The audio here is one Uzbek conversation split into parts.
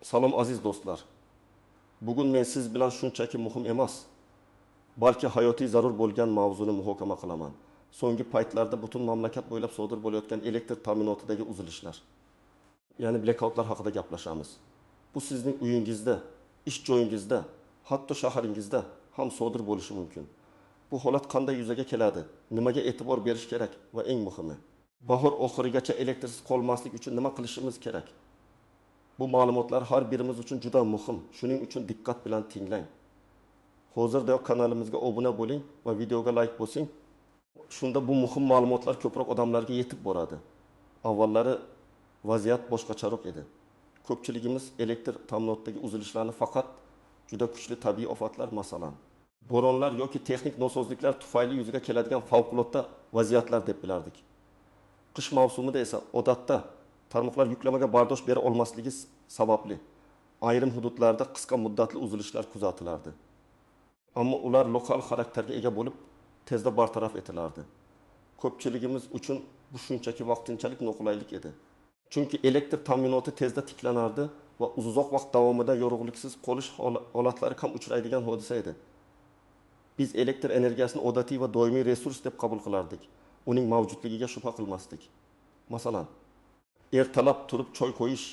Salom aziz do'stlar. Bugun men siz bilan shunchaki muhim emas, balki hayotiy zarur bo'lgan mavzuni muhokama qilaman. So'nggi paytlarda butun mamlakat bo'ylab sodir bo'layotgan elektr ta'minotidagi uzilishlar, ya'ni blackoutlar haqida gaplashamiz. Bu sizning uyingizda, ish joyingizda, hatto shaharingizda ham sodir bo'lishi mumkin. Bu holat qanday yuzaga keladi? Nimaga e'tibor berish kerak va eng muhimi, bahor oxirigacha elektrsiz qolmaslik uchun nima qilishimiz kerak? Bu ma'lumotlar har birimiz uchun juda muhim. Shuning uchun diqqat bilan tinglang. Hozirda kanalimizga obuna bo'ling va videoga like bosing. Shunda bu muhim ma'lumotlar ko'proq odamlarga yetib boradi. Avvallari vaziyat boshqacharoq edi. Ko'pchiligimiz elektr ta'minotidagi uzilishlarni faqat juda kuchli tabiiy ofatlar, masalan, bo'ronlar yoki texnik nosozliklar tufayli yuzaga keladigan favqulodda vaziyatlar deb bilardik. Qish mavsumida esa odatda tarmoqlar yuklamaga bardosh bera olmasligi sababli ayrim hududlarda qisqa muddatli uzilishlar kuzatilardi. Ammo ular lokal xarakterga ega bo'lib, tezda bartaraf etilardi. Ko'pchiligimiz uchun bu shunchaki vaqtinchalik noqulaylik edi. Chunki elektr ta'minoti tezda tiklanardi va uzoq vaqt davomida yorug'liksiz qolish holatlari kam uchraydigan hodisa edi. Biz elektr energiyasini odatiy va doimiy resurs deb qabul qilardik. Uning mavjudligiga shubha qilmasdik. Masalan, ertalab turib choy qo'yish,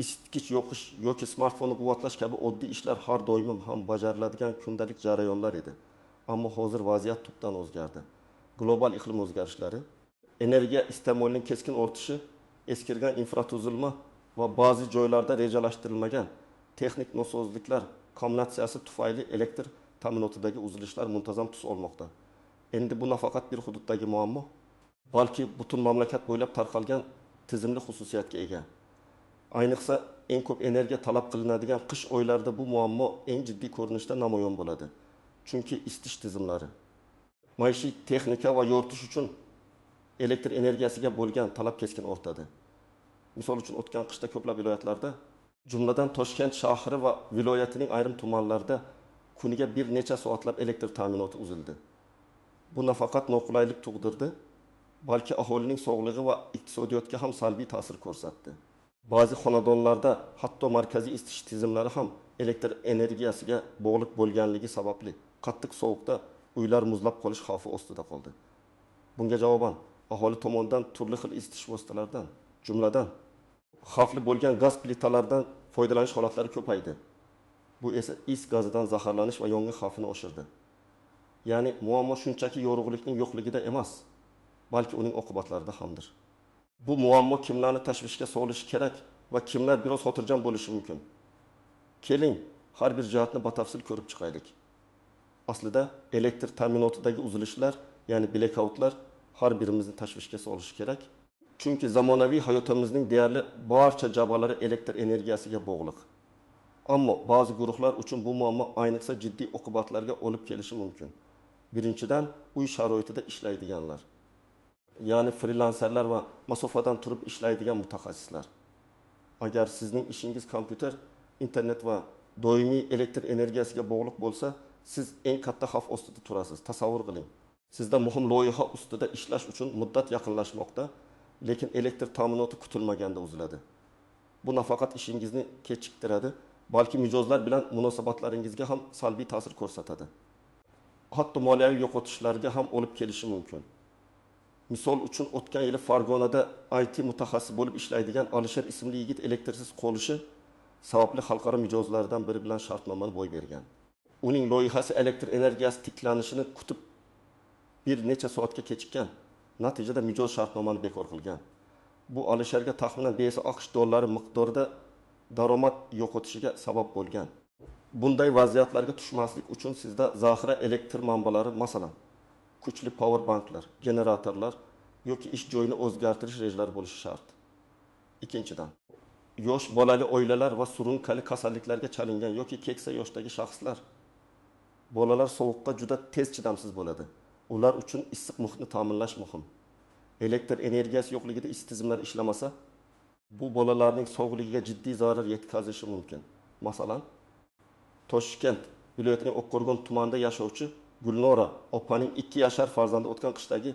isitgich yoqish yoki smartfonni quvvatlash kabi oddiy ishlar har doim ham bajariladigan kundalik jarayonlar edi. Ammo hozir vaziyat tubdan o'zgardi. Global iqlim o'zgarishlari, energiya iste'molining keskin ortishi, eskirgan infratuzilma va ba'zi joylarda rejalashtirilmagan texnik nosozliklar kombinatsiyasi tufayli elektr ta'minotidagi uzilishlar muntazam tus olmoqda. Endi bu nafaqat bir hududdagi muammo, balki butun mamlakat bo'ylab tarqalgan tizimli xususiyatga ega. Ayniqsa eng ko'p energiya talab qilinadigan qish oylarida bu muammo eng jiddiy ko'rinishda namoyon bo'ladi. Chunki isitish tizimlari, maishiy texnika va yoritish uchun elektr energiyasiga bo'lgan talab keskin ortadi. Misol uchun o'tgan qishda ko'plab viloyatlarda, jumladan Toshkent shahri va viloyatining ayrim tumanlarida kuniga bir necha soatlab elektr ta'minoti uzildi. Bu nafaqat noqulaylik tug'dirdi, balki aholining sog'lig'i va iqtisodiyotga ham salbiy ta'sir ko'rsatdi. Ba'zi xonadonlarda hatto markaziy isitish tizimlari ham elektr energiyasiga bog'liq bo'lganligi sababli qattiq sovuqda uylar muzlab qolish xavfi ostida qoldi. Bunga javoban aholi tomonidan turli xil isitish vositalaridan, jumladan xavfli bo'lgan gaz plitalaridan foydalanish holatlari ko'paydi. Bu esa is gazidan zaharlanish va yong'in xavfini oshirdi. Ya'ni muammo shunchaki yorug'likning yo'qligida emas, balki uning oqibatlarida hamdir. Bu muammo kimlarni tashvishga solishi kerak va kimlar biroz xotirjam bo'lishi mumkin? Keling, har bir jihatni batafsil ko'rib chiqaylik. Aslida elektr ta'minotidagi uzilishlar, ya'ni blackoutlar har birimizni tashvishga solishi kerak. Chunki zamonaviy hayotimizning deyarli barcha jabhalari elektr energiyasiga bog'liq. Ammo ba'zi guruhlar uchun bu muammo ayniqsa jiddiy oqibatlarga olib kelishi mumkin. Birinchidan, uy sharoitida ishlaydiganlar, ya'ni freelanserlar va masofadan turib ishlaydigan mutaxassislar. Agar sizning ishingiz kompyuter, internet va doimiy elektr energiyasiga bog'liq bo'lsa, siz eng katta xavf ostida turasiz. Tasavvur qiling. Sizda muhim loyiha ustida ishlash uchun muddat yaqinlashmoqda, lekin elektr ta'minoti kutilmaganda uziladi. Bu nafaqat ishingizni kechiktiradi, balki mijozlar bilan munosabatlaringizga ham salbiy ta'sir ko'rsatadi. Hatto moliyaviy yo'qotishlarga ham olib kelishi mumkin. Misol uchun o'tgan yili Farg'onada IT mutaxassis bo'lib ishlaydigan Alisher ismli yigit elektrsiz qolishi sababli xalqaro mijozlardan biri bilan shartnomani bo'y bergan. Uning loyihasi elektr energiyasi tiklanishini kutib bir necha soatga kechikkan. Natijada mijoz shartnomani bekor qilgan. Bu Alisherga taxminan 5 AQSh dollari miqdorida daromad yo'qotishiga sabab bo'lgan. Bunday vaziyatlarga tushmaslik uchun sizda zaxira elektr manbalari, masalan, kuchli power banklar, generatorlar yoki ish joyini o'zgartirish rejalari bo'lishi shart. Ikkinchidan, yosh bolali oilalar va surunkali kasalliklarga chalingan yoki keksa yoshdagi shaxslar. Bolalar sovuqqa juda tez chidamsiz bo'ladi. Ular uchun issiq muhitni ta'minlash muhim. Elektr energiyasi yo'qligida is tizimlari ishlamasa, bu bolalarning sog'ligiga jiddiy zarar yetkazishi mumkin. Masalan, Toshkent viloyatining Oqqo'rg'on tumanida yashovchi Gulnora opaning 2 yashar farzandi o'tgan qishdagi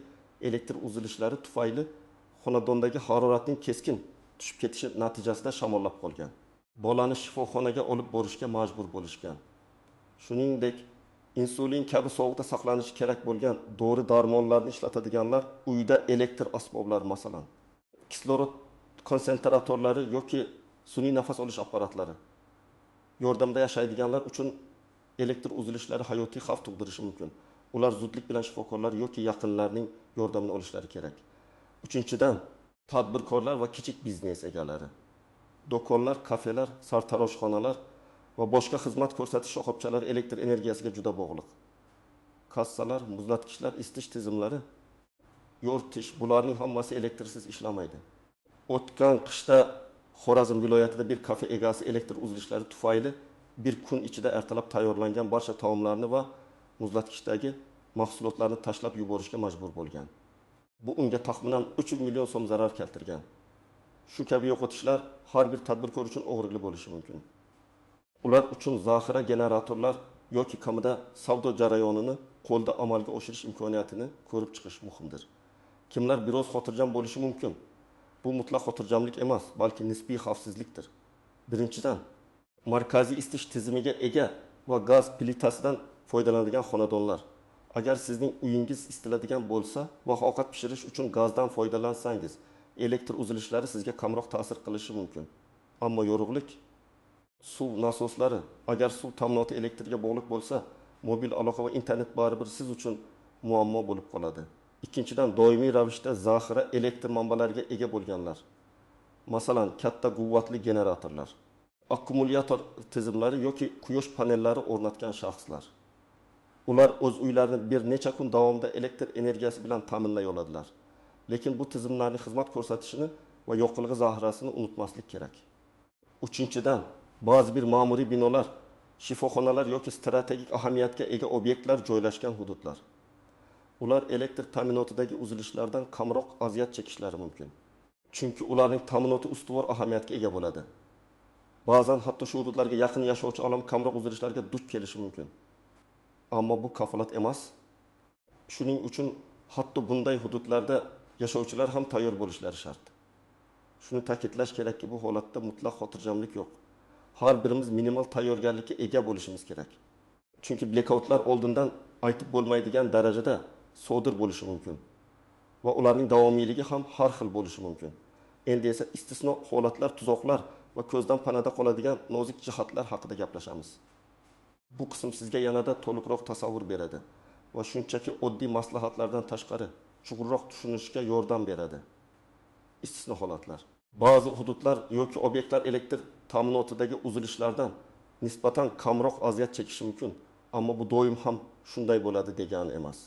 elektr uzilishlari tufayli xonadondagi haroratning keskin tushib ketishi natijasida shamollab qolgan. bolani shifoxonaga olib borishga majbur bo'lishgan. Shuningdek, insulin kabi sovuqda saqlanishi kerak bo'lgan dori darmonlarni ishlatadiganlar uyda elektr asboblari, masalan, kislorod konsentratorlari yoki sun'iy nafas olish apparatlari yordamida yashaydiganlar uchun elektr uzilishlari hayotiy xavf tug'dirishi mumkin. Ular zudlik bilan shifokorlar yoki yaqinlarning yordamini olishlari kerak. Uchinchidan, tadbirkorlar va kichik biznes egalari, do'konlar, kafelar, sartaroshxonalar va boshqa xizmat ko'rsatish shoxobchalari elektr energiyasiga juda bog'liq. Kassalar, muzlatgichlar, isitish tizimlari, yo'rtish, bularning hammasi elektrsiz ishlamaydi. O'tgan qishda Xorazm viloyatida bir kafe egasi elektr uzilishlari tufayli bir kun ichida ertalab tayyorlangan barcha taomlarni va muzlatgichdagi mahsulotlarni tashlab yuborishga majbur bo'lgan. Bu unga taxminan 3 million so'm zarar keltirgan. Shu kabi yo'qotishlar har bir tadbirkor uchun og'riqli bo'lishi mumkin. Ular uchun zaxira generatorlar yoki kamida savdo jarayonini qo'lda amalga oshirish imkoniyatini ko'rib chiqish muhimdir. Kimlar biroz xotirjam bo'lishi mumkin. Bu mutlaq xotirjamlik emas, balki nisbiy xavfsizlikdir. Birinchidan, markaziy isitish tizimiga ega va gaz plitasidan foydalanadigan xonadonlar. Agar sizning uyingiz isitiladigan bo'lsa va ovqat pishirish uchun gazdan foydalansangiz, elektr uzilishlari sizga kamroq ta'sir qilishi mumkin. Ammo yorug'lik, suv nasoslari, agar suv ta'minoti elektrga bog'liq bo'lsa, mobil aloqa va internet baribir siz uchun muammo bo'lib qoladi. Ikkinchidan, doimiy ravishda zaxira elektr manbalariga ega bo'lganlar. Masalan, katta quvvatli generatorlar, akkumulyator tizimlari yoki quyosh panellari o'rnatgan shaxslar. Ular o'z uylarini bir necha kun davomida elektr energiyasi bilan ta'minlay oladilar. Lekin bu tizimlarning xizmat ko'rsatishini va yoqilg'i zaxirasini unutmaslik kerak. Uchinchidan, ba'zi bir ma'muriy binolar, shifoxonalar yoki strategik ahamiyatga ega obyektlar joylashgan hududlar. Ular elektr ta'minotidagi uzilishlardan kamroq aziyat chekishlari mumkin. Chunki ularning ta'minoti ustuvor ahamiyatga ega bo'ladi. Ba'zan hatto shu hududlarga yaqin yashovchi olam kamroq uzilishlarga duch kelishi mumkin. Ammo bu kafolat emas. Shuning uchun hatto bunday hududlarda yashovchilar ham tayyor bo'lishlari shart. Shuni ta'kidlash kerakki, bu holatda mutlaq xotirjamlik yo'q. Har birimiz minimal tayyorgarlikka ega bo'lishimiz kerak. Chunki blackoutlar oldindan aytib bo'lmaydigan darajada sodir bo'lishi mumkin va ularning davomiyligi ham har xil bo'lishi mumkin. Endi esa istisno holatlar, tuzoqlar va ko'zdan panada qoladigan nozik jihatlar haqida gaplashamiz. Bu qism sizga yanada to'liqroq tasavvur beradi va shunchaki oddiy maslahatlardan tashqari chuqurroq tushunishga yordam beradi. Istisno holatlar. Ba'zi hududlar yoki obyektlar elektr ta'minotidagi uzilishlardan nisbatan kamroq aziyat chekishi mumkin, ammo bu doim ham shunday bo'ladi degani emas.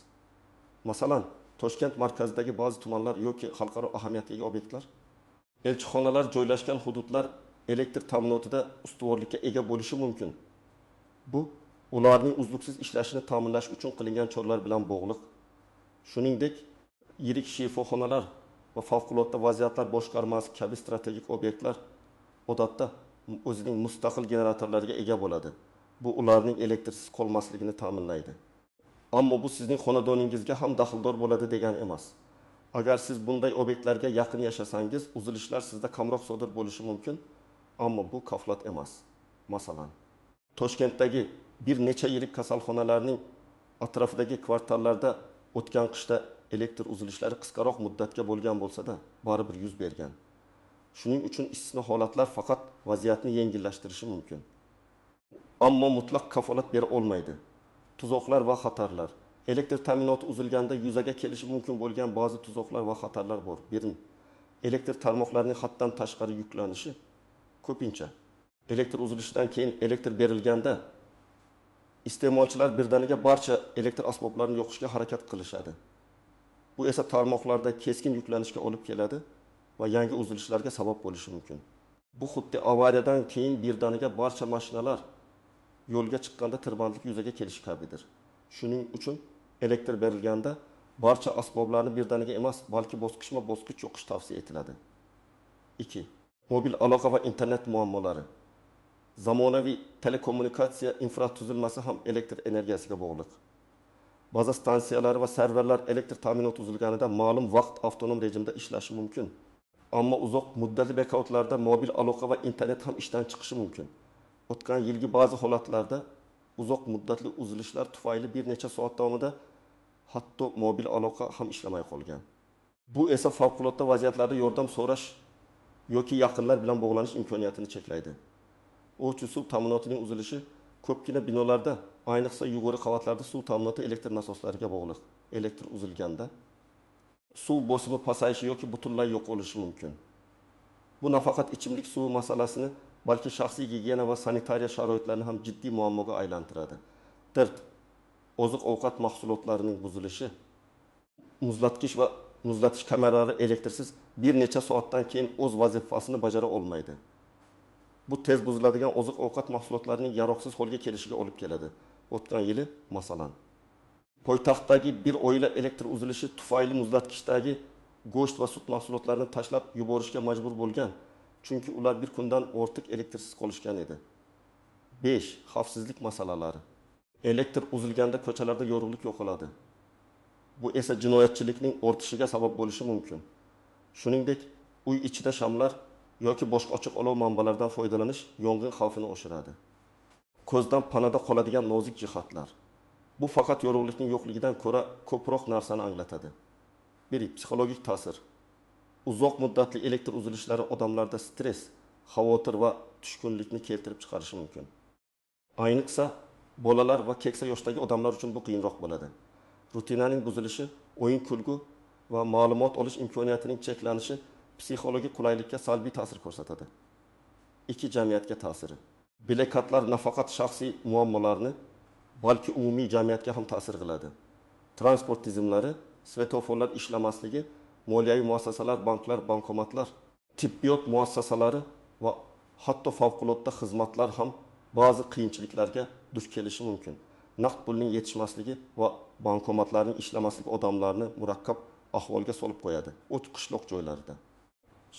Masalan, Toshkent markazidagi ba'zi tumanlar yoki xalqaro ahamiyatga ega obyektlar, elchixonalar joylashgan hududlar elektr ta'minotida ustuvorlikka ega bo'lishi mumkin. Bu ularning uzluksiz ishlashini ta'minlash uchun qilingan choralar bilan bog'liq. Shuningdek, yirik shifoxonalar va favqulodda vaziyatlar boshqarmasi kabi strategik obyektlar odatda o'zining mustaqil generatorlariga ega bo'ladi. Bu ularning elektrsiz qolmasligini ta'minlaydi. Ammo bu sizning xonadoningizga ham daxldor bo'ladi degani emas. Agar siz bunday obyektlarga yaqin yashasangiz, uzilishlar sizda kamroq sodir bo'lishi mumkin, ammo bu kafolat emas. Masalan, Toshkentdagi bir necha yirik kasalxonalarning atrofidagi kvartallarda o'tgan qishda elektr uzilishlari qisqaroq muddatga bo'lgan bo'lsa-da, baribir yuz bergan. Shuning uchun istisno holatlar faqat vaziyatni yengillashtirishi mumkin. Ammo mutlaq kafolat bera olmaydi. Tuzoqlar va xatarlar. Elektr ta'minoti uzilganda yuzaga kelishi mumkin bo'lgan ba'zi tuzoqlar va xatarlar bor. Birin, elektr tarmoqlarining haddan tashqari yuklanishi. Ko'pincha elektr uzilishidan keyin elektr berilganda iste'molchilar birdaniga barcha elektr asboblarini yoqishga harakat qilishadi. Bu esa tarmoqlarda keskin yuklanishga olib keladi va yangi uzilishlarga sabab bo'lishi mumkin. Bu xuddi avariyadan keyin birdaniga barcha mashinalar yo'lga chiqqanda tirbandlik yuzaga kelishi kabidir. Shuning uchun elektr berilganda barcha asboblarni birdaniga emas, balki bosqichma-bosqich yoqish tavsiya etiladi. 2. Mobil aloqa va internet muammolari. Zamonaviy telekommunikatsiya infratuzilmasi ham elektr energiyasiga bog'liq. Baza stansiyalari va serverlar elektr ta'minoti uzilganida ma'lum vaqt avtonom rejimda ishlashi mumkin. Ammo uzoq muddatli blackoutlarda mobil aloqa va internet ham ishdan chiqishi mumkin. O'tgan yilgi ba'zi holatlarda uzoq muddatli uzilishlar tufayli bir necha soat davomida hatto mobil aloqa ham ishlamay qolgan. Bu esa favqulodda vaziyatlarda yordam so'rash yoki yaqinlar bilan bog'lanish imkoniyatini cheklaydi. O'ch suv ta'minotining uzilishi ko'pgina binolarda, ayniqsa yuqori qavatlarda suv ta'minoti elektr nasoslariga bog'liq. Elektr uzilganda suv bosimi pasayishi yoki butunlay yo'q bo'lishi mumkin. Bu nafaqat ichimlik suvi masalasini, balki shaxsiy gigiyena va sanitariya sharoitlarini ham jiddiy muammoga aylantiradi. Dirt, oziq-ovqat mahsulotlarining buzilishi, muzlatgich va muzlatish kameralari elektrsiz bir necha soatdan keyin o'z vazifasini bajara olmaydi. Bu tez buziladigan oziq-ovqat mahsulotlarining yaroqsiz holga kelishiga olib keladi. O'tgan yili, masalan, poytaxtdagi bir oila elektr uzilishi tufayli muzlatgichdagi go'sht va sut mahsulotlarini tashlab yuborishga majbur bo'lgan, chunki ular bir kundan ortiq elektrsiz qolishgan edi. 5. Xavfsizlik masalalari. Elektr uzilganda ko'chalarda yorug'lik yo'qoladi. Bu esa jinoyatchilikning ortishiga sabab bo'lishi mumkin. Shuningdek, uy ichida shamlar yoki boshqa ochiq olov manbalaridan foydalanish yong'in xavfini oshiradi. Ko'zdan panada qoladigan nozik jihatlar. Bu faqat yorug'likning yo'qligidan ko'ra ko'proq narsani anglatadi. 1. Psixologik ta'sir. Uzoq muddatli elektr uzilishlari odamlarda stress, xavotir va tushkunlikni keltirib chiqarishi mumkin. Ayniqsa, bolalar va keksa yoshdagi odamlar uchun bu qiyinroq bo'ladi. Rutinaning buzilishi, o'yin kulgu va ma'lumot olish imkoniyatining cheklanishi psixologik qulaylikka salbiy ta'sir ko'rsatadi. 2. Jamiyatga ta'siri. Blokadlar nafaqat shaxsiy muammolarni, balki umumiy jamiyatga ham ta'sir qiladi. Transport tizimlari, svetoforlar ishlamasligi, moliyaviy muassasalar, banklar, bankomatlar, tibbiyot muassasalari va hatto favqulodda xizmatlar ham ba'zi qiyinchiliklarga duch kelishi mumkin. Naqd pulning yetishmasligi va bankomatlarning ishlamasligi odamlarni murakkab ahvolga solib qo'yadi. O't qishloq joylarida.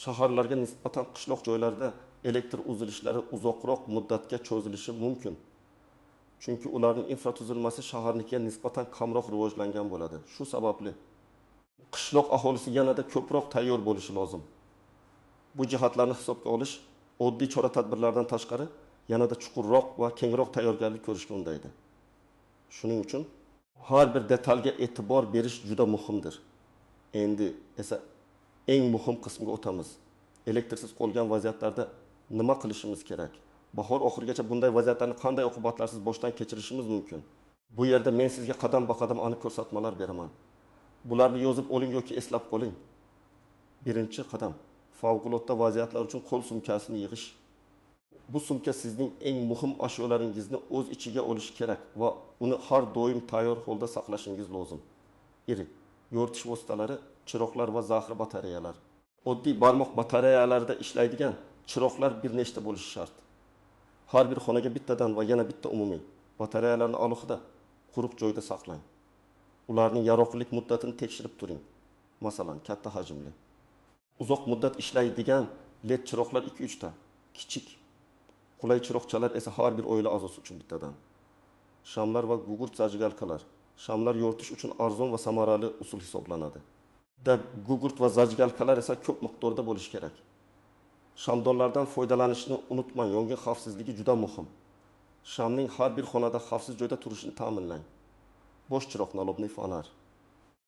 Shaharlarga nisbatan qishloq joylarda elektr uzilishlari uzoqroq muddatga cho'zilishi mumkin. Chunki ularning infratuzilmasi shaharnikiga nisbatan kamroq rivojlangan bo'ladi. Shu sababli qishloq aholisi yanada ko'proq tayyor bo'lishi lozim. Bu jihatlarni hisobga olish oddiy chora-tadbirlardan tashqari yanada chuqurroq va kengroq tayyorgarlik ko'rishga undaydi. Shuning uchun har bir detalga e'tibor berish juda muhimdir. Endi esa eng muhim qismga o'tamiz. Elektrsiz qolgan vaziyatlarda nima qilishimiz kerak? Bahor oxirigacha bunday vaziyatlarni qanday oqibatlarsiz boshdan kechirishimiz mumkin? Bu yerda men sizga qadam-baqadam aniq ko'rsatmalar beraman. Bularni yozib oling yoki eslab qoling. Birinchi qadam, favqulodda vaziyatlar uchun qo'l sumkasini yig'ish. Bu sumka sizning eng muhim ashyolaringizni o'z ichiga olishi kerak va uni har doim tayyor holda saqlashingiz lozim. 1. Yoritish vositalari, chiroqlar va zaxira batareyalar. Oddiy barmoq batareyalarida ishlaydigan chiroqlar bir nechta bo'lishi shart. Har bir xonaga bittadan va yana bitta umumiy batareyalarni alohida quruq joyda saqlang. Ularning yaroqlilik muddatini tekshirib turing. Masalan, katta hajmli, uzoq muddat ishlaydigan LED chiroqlar 2-3 ta, kichik qulay chiroqchalar esa har bir oila a'zosi uchun bittadan. Shamlar va gugurt zajgalkalar. Shamlar yoritish uchun arzon va samarali usul hisoblanadi. Gugurt va zajgalkalar esa ko'p miqdorda bo'lishi kerak. Shamdonlardan foydalanishni unutmang, yong'in xavfsizligi juda muhim. Shamning har bir xonada xavfsiz joyda turishini ta'minlang. Bosh chiroq, nalobniy fonar.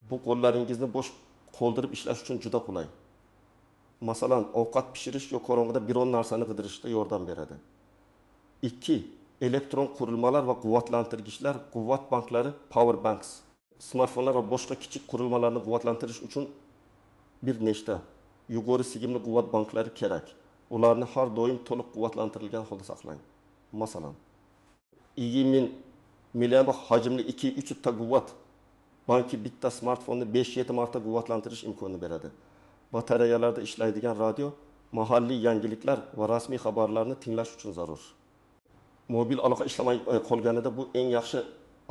Bu qo'llaringizni bo'sh qoldirib ishlash uchun juda qulay. Masalan, ovqat pishirish yoki qorong'ida biron narsani qidirishda yordam beradi. 2. Elektron qurilmalar va quvvatlantirgichlar, quvvat banklari, power banks. Smartfonlar va boshqa kichik qurilmalarni quvvatlantirish uchun bir nechta yuqori sigimli quvvat banklari kerak. Ularni har doim to'liq quvvatlantirilgan holda saqlang. Masalan, 20 milliamp hajmli 2-3 ta quvvat banki bitta smartfonni 5-7 marta quvvatlantirish imkonini beradi. Batareyalarda ishlaydigan radio, mahalliy yangiliklar va rasmiy xabarlarni tinglash uchun zarur. Mobil aloqa ishlamay qolganida bu eng yaxshi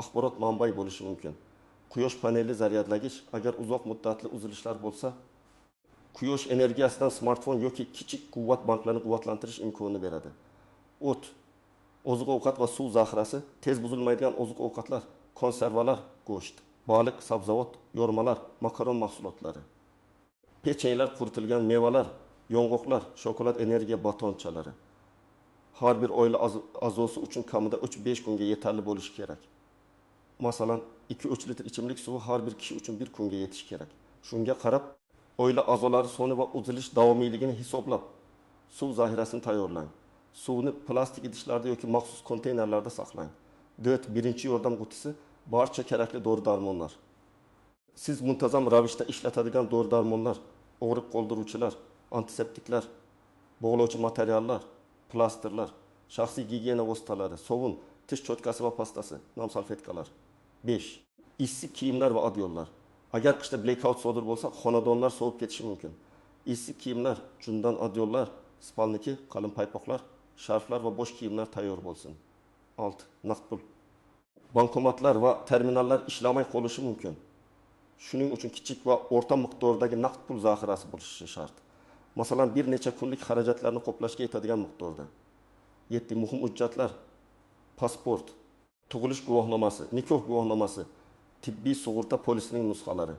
axborot manbai bo'lishi mumkin. Quyosh paneli zaryadlagich, agar uzoq muddatli uzilishlar bo'lsa, quyosh energiyasidan smartfon yoki kichik quvvat banklarini quvvatlantirish imkonini beradi. O't, oziq-ovqat va suv zaxirasi, tez buzilmaydigan oziq-ovqatlar, konservalar, go'sht, baliq, sabzavot, yormalar, makaron mahsulotlari. pechenyelar, quritilgan mevalar, yong'oqlar, shokolad energiya batonchalari. Har bir oila a'zosi uchun kamida 3-5 kunga yetarli bo'lishi kerak. Masalan, 2-3 litr ichimlik suvi har bir kishi uchun 1 kunga yetishi kerak. Shunga qarab, oila a'zolari soni va uzilish davomiyligini hisoblab, suv zaxirasini tayyorlang. Suvni plastik idishlarda yoki maxsus konteynerlarda saqlang. 4. Birinchi yordam qutisi, barcha kerakli dori-darmonlar. Siz muntazam ravishda ishlatadigan dori-darmonlar, og'riq qoldiruvchilar, antiseptiklar, bog'lovchi materiallar, plasterlar, shaxsiy gigiyena vositalari, sovun, tish cho'tkasi va pastasi, nom salfetkalar. 5. Issiq kiyimlar va adyollar. Agar qishda blackout sodir bo'lsa, xonadonlar sovib ketishi mumkin. Issiq kiyimlar, jundan adyollar, spalniki, qalin paypoqlar, sharflar va bo'sh kiyimlar tayyor bo'lsin. 6. Naqd pul. Bankomatlar va terminallar ishlamay qolishi mumkin. Shuning uchun kichik va o'rta miqdordagi naqd pul zaxirasi bo'lishi shart. Masalan, bir necha kunlik xarajatlarni qoplashga yetadigan miqdorda. 7. Muhim hujjatlar: pasport, tug'ilish guvohnomasi, nikoh guvohnomasi, tibbiy sug'urta polisining nusxalari.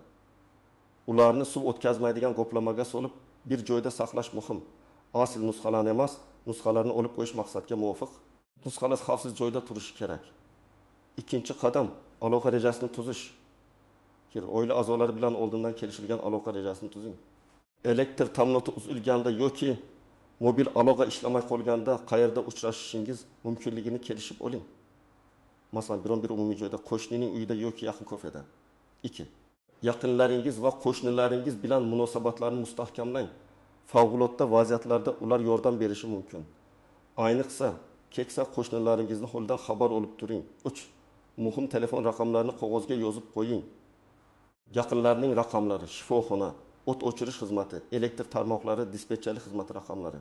Ularni suv o'tkazmaydigan qoplamaga solib, bir joyda saqlash muhim. Asl nusxalarni emas, nusxalarni olib qo'yish maqsadga muvofiq. Nusxalar xavfsiz joyda turishi kerak. Ikkinchi qadam, aloqa rejasini tuzish. Oila a'zolari bilan oldindan kelishilgan aloqa rejasini tuzing. Elektr ta'minoti uzilganda yoki mobil aloqa ishlamay qolganda qayerda uchrashishingiz mumkinligini kelishib oling. Masalan, biron bir umumiy joyda, qo'shnining uyida yoki yaqin kafeda. 2. Yaqinlaringiz va qo'shnilaringiz bilan munosabatlarni mustahkamlang. Favqulodda vaziyatlarda ular yordam berishi mumkin. Ayniqsa, keksa qo'shnilaringizni holdan xabar olib turing. 3. Muhim telefon raqamlarini qog'ozga yozib qo'ying. Yaqinlarning raqamlari, shifoxona, o't o'chirish xizmati, elektr tarmoqlari, dispetcherlik xizmati raqamlari.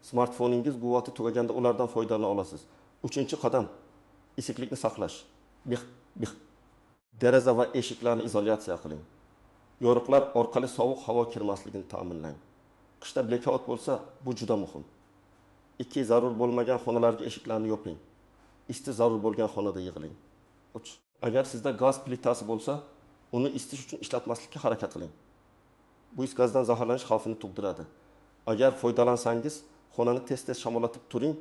Smartfoningiz quvvati tugaganda ulardan foydalana olasiz. 3-qadam, issiqlikni saqlash. Deraza va eshiklarni izolyatsiya qiling. Yo'riqlar orqali sovuq havo kirmasligini ta'minlang. Qishda blackout bo'lsa, bu juda muhim. 2. Zarur bo'lmagan xonalarga eshiklarni yoping. Isti zarur bo'lgan xonada yig'iling. 3. Agar sizda gaz plitasi bo'lsa, uni isitish uchun ishlatmaslikka harakat qiling. Bu is gazdan zaharlanish xavfini tug'diradi. Agar foydalansangiz, xonani tez-tez shamollatib turing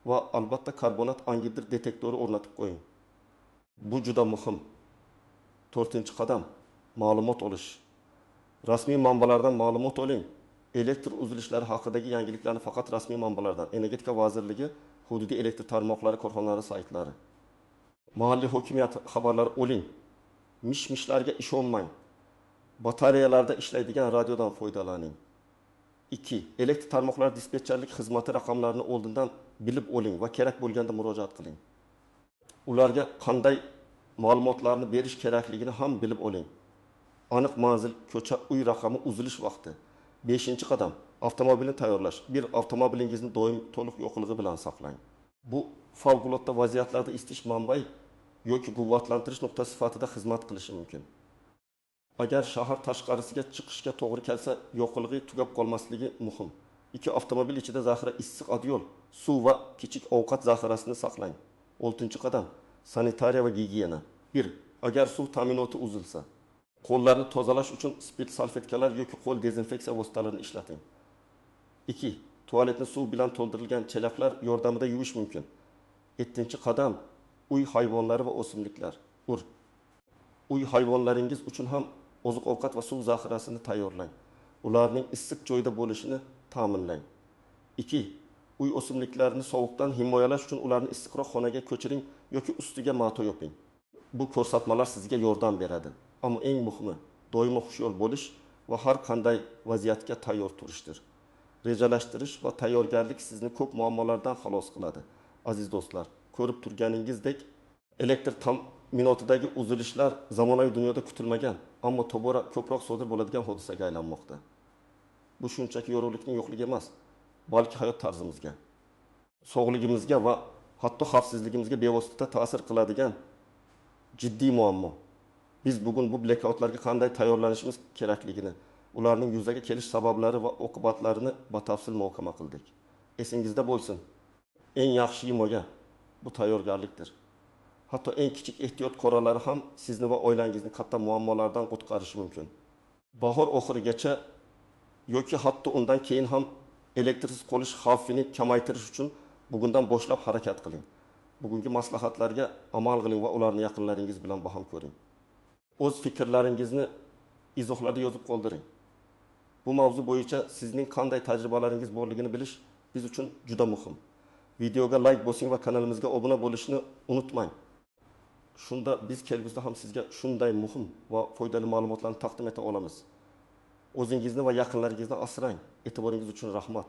va albatta karbonat angidrid detektori o'rnatib qo'ying. Bu juda muhim. 4-qadam, ma'lumot olish. Rasmiy manbalardan ma'lumot oling. Elektr uzilishlari haqidagi yangiliklarni faqat rasmiy manbalardan, Energetika vazirligi, hududiy elektr tarmoqlari korxonalari saytlari. Mahalliy hokimiyat xabarlari oling. Mish-mishlarga ishonmang. Batareyalarda ishlaydigan radiodan foydalaning. 2. Elektr tarmoqlari dispetcherlik xizmati raqamlarini oldindan bilib oling va kerak bo'lganda murojaat qiling. Ularga qanday ma'lumotlarni berish kerakligini ham bilib oling. Aniq manzil, ko'cha, uy raqami, uzilish vaqti. 5-qadam, avtomobilni tayyorlash. Bir avtomobilingizni doim to'liq yo'qligi bilan saqlang. Bu favqulodda vaziyatlarda isitish manbai yoki quvvatlantirish nuqtasi sifatida xizmat qilishi mumkin. Agar shahar tashqarisiga chiqishga to'g'ri kelsa, yo'qligi tugab qolmasligi muhim. 2. Avtomobil ichida zaxira issiq adyol, suv va kichik ovqat zaxirasini saqlang. 6-qadam, sanitariya va gigiyena. 1. Agar suv ta'minoti uzilsa, qo'llarni tozalash uchun spirt salfetkalar yoki qo'l dezinfeksiya vositalarini ishlating. 2. Tualetni suv bilan to'ldirilgan chelaklar yordamida yuvish mumkin. 7-qadam, uy hayvonlari va o'simliklar. Uy hayvonlaringiz uchun ham oziq-ovqat va suv zaxirasini tayyorlang. Ularning issiq joyda bo'lishini ta'minlang. 2. Uy o'simliklarini sovuqdan himoyalash uchun ularni issiqroq xonaga ko'chiring yoki ustiga mato yoping. Bu ko'rsatmalar sizga yordam beradi. Ammo eng muhimi, doimo xushyor bo'lish va har qanday vaziyatga tayyor turishdir. Rejalashtirish va tayyorgarlik sizni ko'p muammolardan xalos qiladi. Aziz do'stlar, ko'rib turganingizdek, elektr ta'minotidagi uzilishlar zamonaviy dunyoda kutilmagan, ammo tobora ko'proq sodir bo'ladigan hodisaga aylanmoqda. Bu shunchaki yorug'likning yo'qligi emas, balki hayot tarzimizga, sog'ligimizga va hatto xavfsizligimizga bevosita ta'sir qiladigan jiddiy muammo. Biz bugun bu blackoutlarga qanday tayyorlanishimiz kerakligini, ularning yuzaga kelish sabablari va oqibatlarini batafsil muhokama qildik. Esingizda bo'lsin, eng yaxshi himoya bu tayyorgarlikdir. Hatto eng kichik ehtiyot choralari ham sizni va oilangizni katta muammolardan qutqarishi mumkin. Bahor oxirigacha yoki hatto undan keyin ham elektrsiz qolish xavfini kamaytirish uchun bugundan boshlab harakat qiling. Bugungi maslahatlarga amal qiling va ularni yaqinlaringiz bilan baham ko'ring. O'z fikrlaringizni izohlarda yozib qoldiring. Bu mavzu bo'yicha sizning qanday tajribalaringiz borligini bilish biz uchun juda muhim. Videoga like bosing va kanalimizga obuna bo'lishni unutmang. Shunda biz kelgusida ham sizga shunday muhim va foydali ma'lumotlarni taqdim eta olamiz. O'zingizni va yaqinlaringizni asrang. E'tiboringiz uchun rahmat.